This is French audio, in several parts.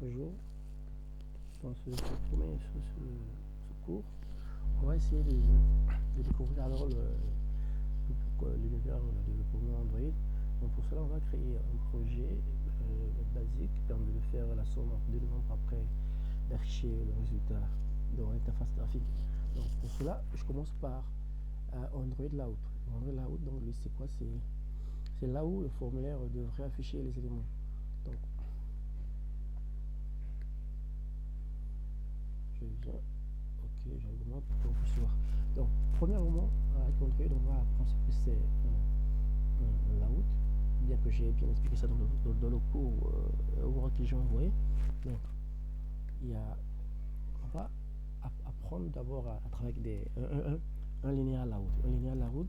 Bonjour, dans ce cours, on va essayer de découvrir alors l'univers de développement Android. Donc pour cela, on va créer un projet basique qui permet de faire la somme de nombres après d'afficher le résultat dans l'interface graphique. Donc pour cela, je commence par Android Layout. Android Layout, donc lui, c'est quoi? C'est là où le formulaire devrait afficher les éléments. Donc je viens, ok, j'augmente pour qu'on puisse voir. Donc, premièrement, avec Android, on va apprendre ce que c'est un layout, bien que j'ai bien expliqué ça dans le cours que j'ai envoyé. Donc, on va apprendre d'abord à travailler avec un linéaire layout. Un linéaire layout,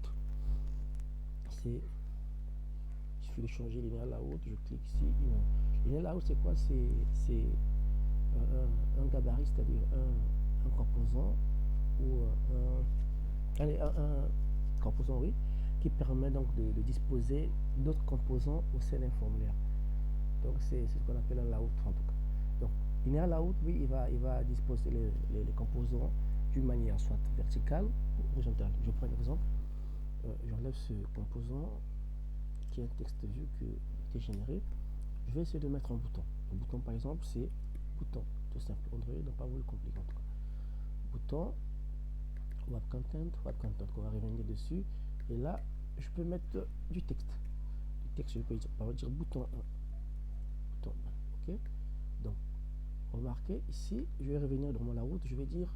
c'est, il suffit de changer linéaire layout, je clique ici. Linéaire layout, c'est quoi? C'est un gabarit, c'est-à-dire un composant ou un composant, oui, qui permet donc de disposer d'autres composants au sein d'un formulaire. Donc c'est ce qu'on appelle un layout en tout cas. Donc linéaire layout, oui, il va disposer les composants d'une manière soit verticale ou horizontale. Je prends un exemple. J'enlève ce composant qui est un texte view qui est généré. Je vais essayer de mettre un bouton. Le bouton par exemple, c'est bouton, tout simple. Android, donc pas vous le compliquer en tout cas. Bouton, web content, on va revenir dessus. Et là, je peux mettre du texte. Du texte, je peux dire bouton 1. Bouton 1, ok. Donc, remarquez, ici, je vais revenir dans mon layout, je vais dire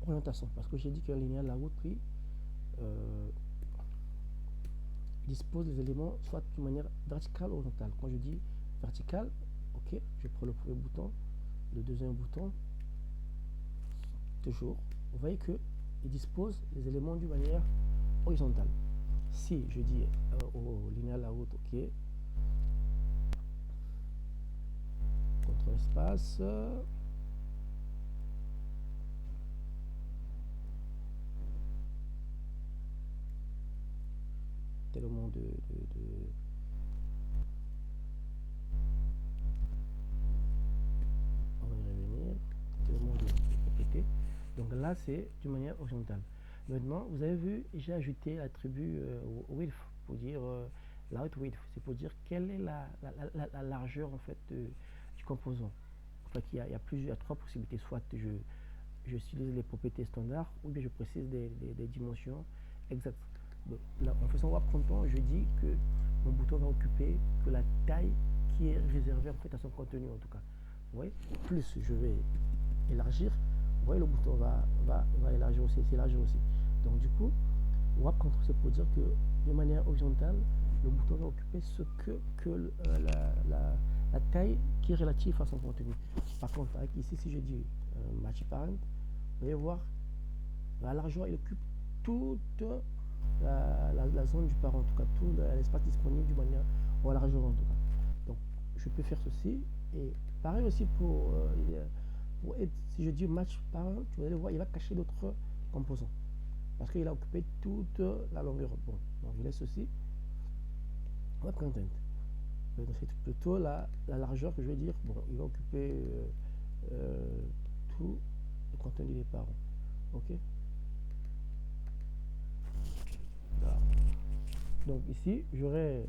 orientation. Parce que j'ai dit qu'un linéaire layout, puis dispose les éléments soit de manière verticale ou horizontale. Quand je dis verticale, ok, je prends le premier bouton, le deuxième bouton, toujours. Vous voyez que il dispose les éléments d'une manière horizontale. Si je dis au linéaire layout, ok, contrôle espace, tellement on va y revenir, tellement de répéter. Donc là, c'est d'une manière horizontale. Maintenant, vous avez vu, j'ai ajouté l'attribut width pour dire layout width. C'est pour dire quelle est la largeur en fait du composant. En fait, il y a trois possibilités. Soit je utilise les propriétés standards ou bien je précise des dimensions exactes. Donc, là, en faisant web content, je dis que mon bouton va occuper que la taille qui est réservée en fait à son contenu en tout cas. Vous voyez, plus je vais élargir, vous voyez le bouton va élargir aussi, s'élargir aussi. Donc du coup, web control, c'est pour dire que de manière horizontale, le bouton va occuper ce que la taille qui est relative à son contenu. Par contre, avec ici, si je dis match parent, vous allez voir, la largeur, il occupe toute la zone du parent, en tout cas, tout l'espace disponible d'une manière ou la largeur en tout cas. Donc, je peux faire ceci, et pareil aussi pour si je dis match parent, vous allez voir, il va cacher d'autres composants parce qu'il a occupé toute la longueur. Bon, donc je laisse ceci. Web content. C'est plutôt la largeur que je vais dire. Bon, il va occuper tout le contenu des parents. Ok. Voilà. Donc ici, j'aurai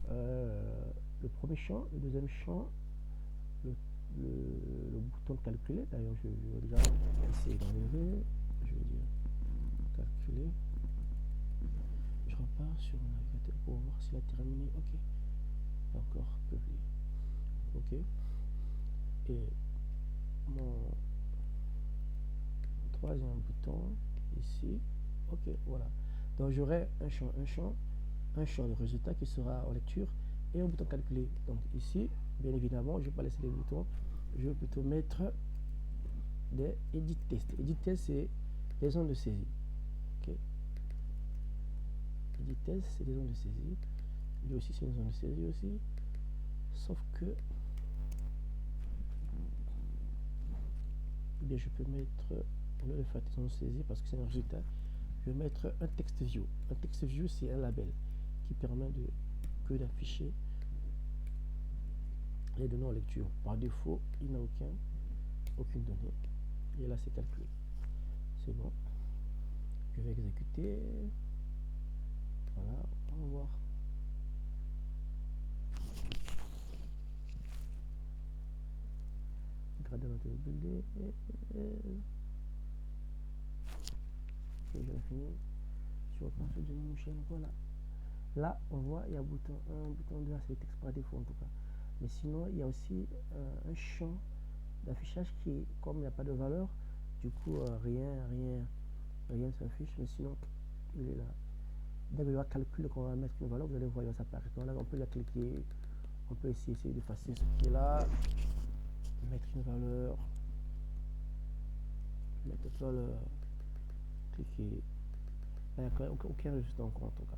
le premier champ, le deuxième champ, le bouton calculer. D'ailleurs, je vais déjà essayer d'enlever. Je vais dire calculer. Je repars sur mon navigateur pour voir s'il a terminé. Ok. Encore publié. Ok. Et mon troisième bouton ici. Ok, voilà. Donc j'aurai un champ de résultat qui sera en lecture et un bouton calculer. Donc ici, bien évidemment, je ne vais pas laisser les boutons. Je vais plutôt mettre des edit tests. Edit test, c'est les zones de saisie. Ok. Edit test, c'est des zones de saisie. Lui aussi, c'est une zone de saisie aussi. Sauf que bien, je peux mettre, au lieu de faire des zones de saisie parce que c'est un résultat, je vais mettre un text view. Un text view, c'est un label qui permet d'afficher les données en lecture. Par défaut, il n'a aucune donnée. Et là, c'est calculé. C'est bon. Je vais exécuter. Voilà, on va voir. Gradient building. Ok, j'ai fini. Je reprends sur Dailymotion. Voilà. Là, on voit, il y a bouton 1, bouton 2, c'est le texte par défaut en tout cas. Mais sinon, il y a aussi un champ d'affichage qui, comme il n'y a pas de valeur, du coup, rien ne s'affiche. Mais sinon, il est là. Dès qu'il y aura calcul qu'on va mettre une valeur, vous allez voir, il va s'apparaître. Là, on peut la cliquer, on peut essayer d'effacer ce qui est là, mettre une valeur, cliquer. Là, il n'y a aucun résultat encore en tout cas.